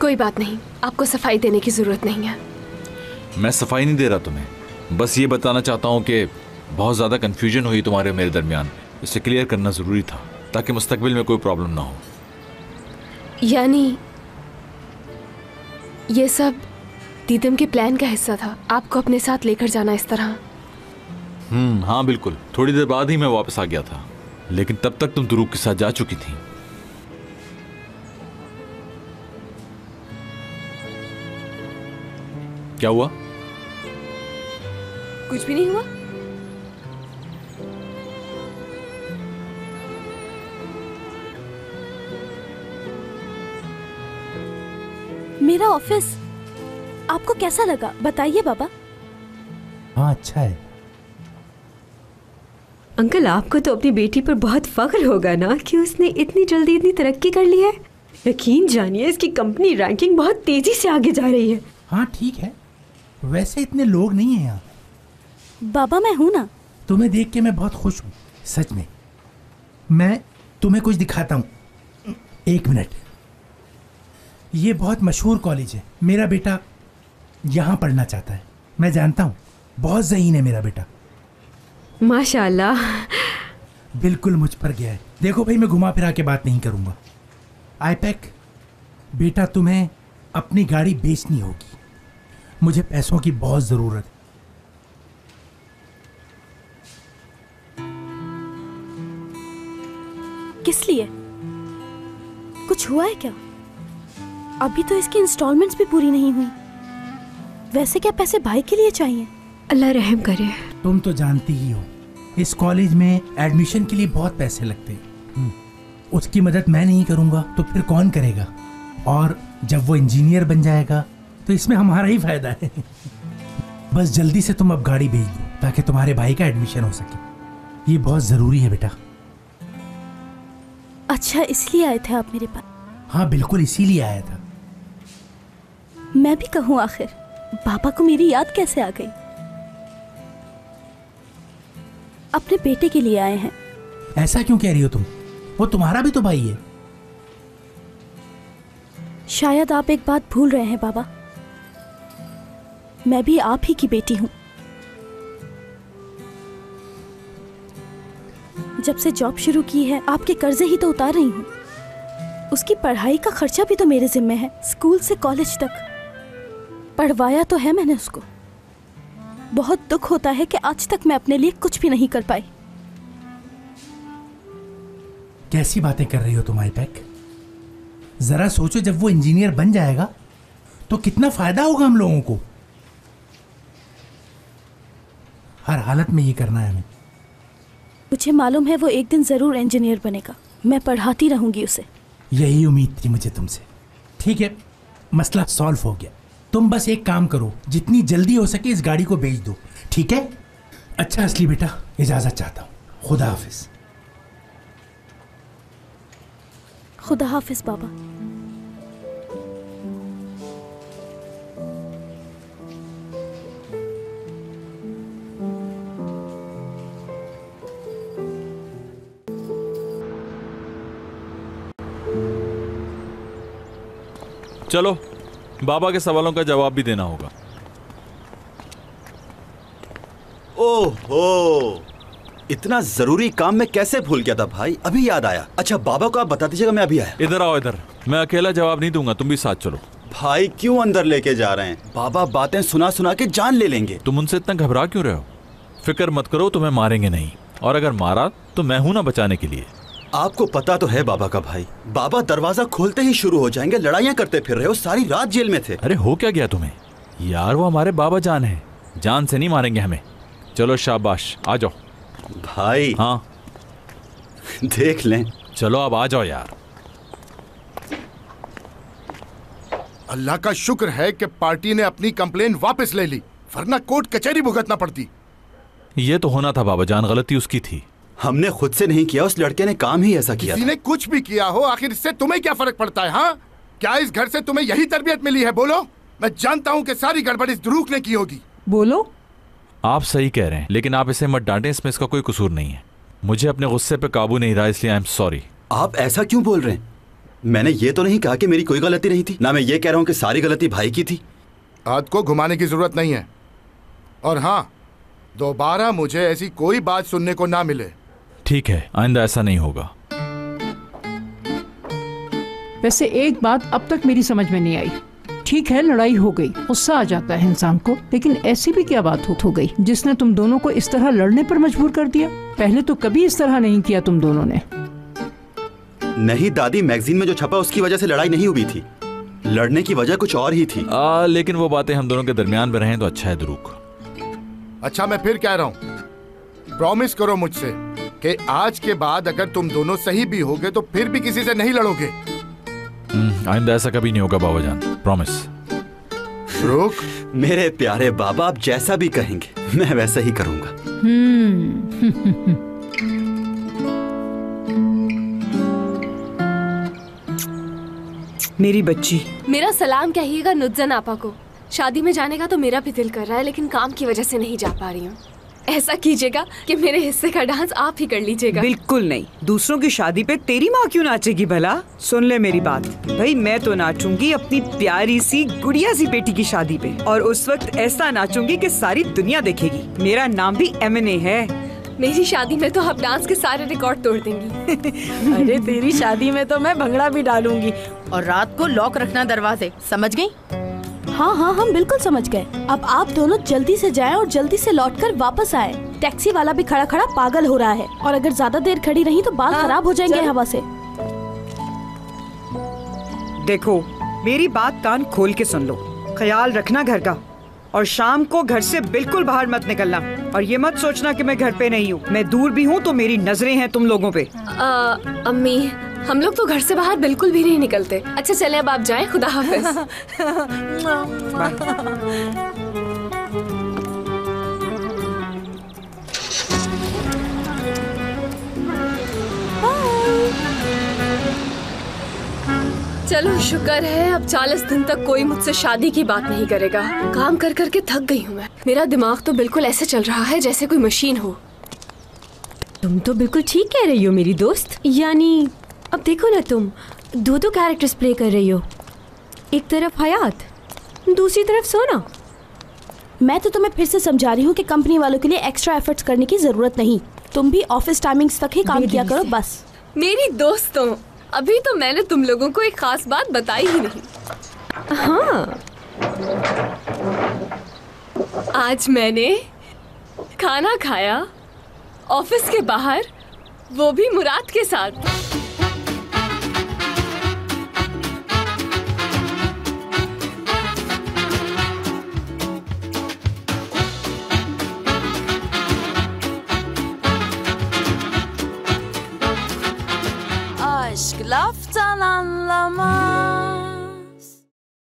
कोई बात नहीं, आपको सफाई देने की जरूरत नहीं है। मैं सफाई नहीं दे रहा तुम्हें, बस ये बताना चाहता हूँ कि बहुत ज़्यादा कन्फ्यूजन हुई तुम्हारे मेरे दरमियान, इसे क्लियर करना ज़रूरी था ताकि मुस्तकबिल में कोई प्रॉब्लम ना हो। यानी ये सब दीदम के प्लान का हिस्सा था, आपको अपने साथ लेकर जाना इस तरह? हाँ बिल्कुल, थोड़ी देर बाद ही मैं वापस आ गया था, लेकिन तब तक तुम दुरूक के साथ जा चुकी थी। क्या हुआ? कुछ भी नहीं हुआ। मेरा ऑफिस आपको कैसा लगा बताइए बाबा। हाँ अच्छा है। अंकल आपको तो अपनी बेटी पर बहुत फख्र होगा ना कि उसने इतनी जल्दी इतनी तरक्की कर ली है। यकीन जानिए इसकी कंपनी रैंकिंग बहुत तेजी से आगे जा रही है। हाँ ठीक है, वैसे इतने लोग नहीं हैं यहाँ। बाबा मैं हूँ ना। तुम्हें देख के मैं बहुत खुश हूँ, सच में। मैं तुम्हें कुछ दिखाता हूँ, एक मिनट। ये बहुत मशहूर कॉलेज है, मेरा बेटा यहाँ पढ़ना चाहता है। मैं जानता हूँ, बहुत ज़हीन है मेरा बेटा। माशाल्लाह। बिल्कुल मुझ पर गया है। देखो भाई, मैं घुमा फिरा के बात नहीं करूँगा। आईपैक बेटा, तुम्हें अपनी गाड़ी बेचनी होगी। मुझे पैसों की बहुत ज़रूरत है। किस लिए? कुछ हुआ है क्या? अभी तो इसकी इंस्टॉलमेंट्स भी पूरी नहीं हुई। वैसे क्या पैसे भाई के लिए चाहिए? अल्लाह रहम करे। तुम तो जानती ही हो, इस कॉलेज में एडमिशन के लिए बहुत पैसे लगते हैं। उसकी मदद मैं नहीं करूँगा तो फिर कौन करेगा? और जब वो इंजीनियर बन जाएगा तो इसमें हमारा ही फायदा है। बस जल्दी से तुम अब गाड़ी भेज दो ताकि तुम्हारे भाई का एडमिशन हो सके। ये बहुत ज़रूरी है बेटा। अच्छा, इसलिए आए थे आप मेरे पास? हाँ बिल्कुल, इसीलिए आया था। मैं भी कहूँ, आखिर पापा को मेरी याद कैसे आ गई? अपने बेटे के लिए आए हैं। ऐसा क्यों कह रही हो तुम? वो तुम्हारा भी तो भाई है। शायद आप एक बात भूल रहे हैं बाबा, मैं भी आप ही की बेटी हूँ। जब से जॉब शुरू की है आपके कर्जे ही तो उतार रही हूँ। उसकी पढ़ाई का खर्चा भी तो मेरे जिम्मे है। स्कूल से कॉलेज तक पढ़वाया तो है मैंने उसको। बहुत दुख होता है कि आज तक मैं अपने लिए कुछ भी नहीं कर पाई। कैसी बातें कर रही हो तुम आईपैक? जरा सोचो, जब वो इंजीनियर बन जाएगा तो कितना फायदा होगा हम लोगों को। हर हालत में ये करना है हमें। मुझे मालूम है वो एक दिन जरूर इंजीनियर बनेगा। मैं पढ़ाती रहूंगी उसे। यही उम्मीद थी मुझे तुमसे। ठीक है, मसला सॉल्व हो गया। तुम बस एक काम करो, जितनी जल्दी हो सके इस गाड़ी को बेच दो, ठीक है? अच्छा असली बेटा, इजाजत चाहता हूँ। खुदा हाफिज। खुदा हाफिज बाबा। चलो, बाबा के सवालों का जवाब भी देना होगा। ओहो, इतना जरूरी काम मैं कैसे भूल गया था भाई, अभी याद आया। अच्छा बाबा को आप बता दीजिएगा मैं अभी आया। इधर आओ इधर, मैं अकेला जवाब नहीं दूंगा, तुम भी साथ चलो। भाई क्यों अंदर लेके जा रहे हैं? बाबा बातें सुना सुना के जान ले लेंगे। तुम उनसे इतना घबरा क्यों रहे हो? फिक्र मत करो, तुम्हें मारेंगे नहीं, और अगर मारा तो मैं हूं ना बचाने के लिए। आपको पता तो है बाबा का भाई, बाबा दरवाजा खोलते ही शुरू हो जाएंगे। लड़ाइयाँ करते फिर रहे हो, सारी रात जेल में थे। अरे हो क्या गया तुम्हें यार, वो हमारे बाबा जान है, जान से नहीं मारेंगे हमें। चलो शाबाश, आ जाओ। भाई हाँ देख लें। चलो अब आ जाओ यार। अल्लाह का शुक्र है कि पार्टी ने अपनी कंप्लेन वापस ले ली, वरना कोर्ट कचहरी भुगतना पड़ती। ये तो होना था बाबा जान, गलती उसकी थी। हमने खुद से नहीं किया, उस लड़के ने काम ही ऐसा किया। किसी ने कुछ भी किया हो, आखिर इससे तुम्हें क्या फर्क पड़ता है? हाँ, क्या इस घर से तुम्हें यही तरबियत मिली है? बोलो। मैं जानता हूँ कि सारी गड़बड़ इस दुरूक ने की होगी। बोलो। आप सही कह रहे हैं, लेकिन आप इसे मत डांटें, इसमें इसका कोई कसूर नहीं है। मुझे अपने गुस्से पे काबू नहीं रहा, इसलिए आई एम सॉरी। आप ऐसा क्यों बोल रहे हैं? मैंने ये तो नहीं कहा कि मेरी कोई गलती नहीं थी, ना मैं ये कह रहा हूँ कि सारी गलती भाई की थी। हाथ को घुमाने की जरूरत नहीं है। और हाँ, दोबारा मुझे ऐसी कोई बात सुनने को ना मिले। ठीक है, आइंदा ऐसा नहीं होगा। वैसे एक बात अब तक मेरी समझ में नहीं आई। ठीक है, लड़ाई हो गई, गुस्सा आ जाता है इंसान को, लेकिन ऐसी भी क्या बात हो गई जिसने तुम दोनों को इस तरह लड़ने पर मजबूर कर दिया? पहले तो कभी इस तरह नहीं किया तुम दोनों ने। नहीं दादी, मैगजीन में जो छपा उसकी वजह से लड़ाई नहीं हुई थी। लड़ने की वजह कुछ और ही थी। लेकिन वो बातें हम दोनों के दरमियान में रहें तो अच्छा है दुरूक। अच्छा, मैं फिर कह रहा हूँ, प्रॉमिस करो मुझसे कि आज के बाद अगर तुम दोनों सही भी होगे तो फिर भी किसी से नहीं लड़ोगे। आइंदा ऐसा कभी नहीं होगा बाबाजान, प्रॉमिस। रुक। मेरे प्यारे बाबा, आप जैसा भी कहेंगे मैं वैसा ही करूंगा। मेरी बच्ची, मेरा सलाम कहिएगा नुज्जन आपा को। शादी में जाने का तो मेरा भी दिल कर रहा है, लेकिन काम की वजह से नहीं जा पा रही हूँ। ऐसा कीजिएगा कि मेरे हिस्से का डांस आप ही कर लीजिएगा। बिल्कुल नहीं, दूसरों की शादी पे तेरी माँ क्यों नाचेगी भला? सुन ले मेरी बात भाई, मैं तो नाचूंगी अपनी प्यारी सी गुड़िया सी बेटी की शादी पे, और उस वक्त ऐसा नाचूंगी कि सारी दुनिया देखेगी। मेरा नाम भी M&A है। मेरी शादी में तो आप डांस के सारे रिकॉर्ड तोड़ देंगी। अरे तेरी शादी में तो मैं भंगड़ा भी डालूंगी, और रात को लॉक रखना दरवाजे, समझ गई? हाँ हाँ, हम बिल्कुल समझ गए। अब आप दोनों जल्दी से जाएं और जल्दी से लौटकर वापस आए। टैक्सी वाला भी खड़ा खड़ा पागल हो रहा है, और अगर ज्यादा देर खड़ी रही तो बाल खराब हो जाएंगे हवा से। देखो, मेरी बात कान खोल के सुन लो। ख्याल रखना घर का, और शाम को घर से बिल्कुल बाहर मत निकलना। और ये मत सोचना कि मैं घर पे नहीं हूँ, मैं दूर भी हूँ तो मेरी नजरें हैं तुम लोगों पे। अम्मी, हम लोग तो घर से बाहर बिल्कुल भी नहीं निकलते। अच्छा चले, अब आप जाएं, खुदा हाफिज। चलो शुक्र है, अब 40 दिन तक कोई मुझसे शादी की बात नहीं करेगा। काम कर कर के थक गई हूँ मैं। मेरा दिमाग तो बिल्कुल ऐसे चल रहा है जैसे कोई मशीन हो। तुम तो बिल्कुल ठीक कह रही हो मेरी दोस्त। यानी अब देखो ना, तुम दो कैरेक्टर्स प्ले कर रही हो। एक तरफ हयात, दूसरी तरफ सोना। मैं तो तुम्हें फिर से समझा रही हूँ कि कंपनी वालों के लिए एक्स्ट्रा एफर्ट्स करने की जरूरत नहीं। तुम भी ऑफिस टाइमिंग्स तक ही काम किया करो बस। मेरी दोस्तों, अभी तो मैंने तुम लोगों को एक खास बात बताई ही नहीं। हाँ, आज मैंने खाना खाया ऑफिस के बाहर, वो भी मुराद के साथ। Aşk laftan anlamaz.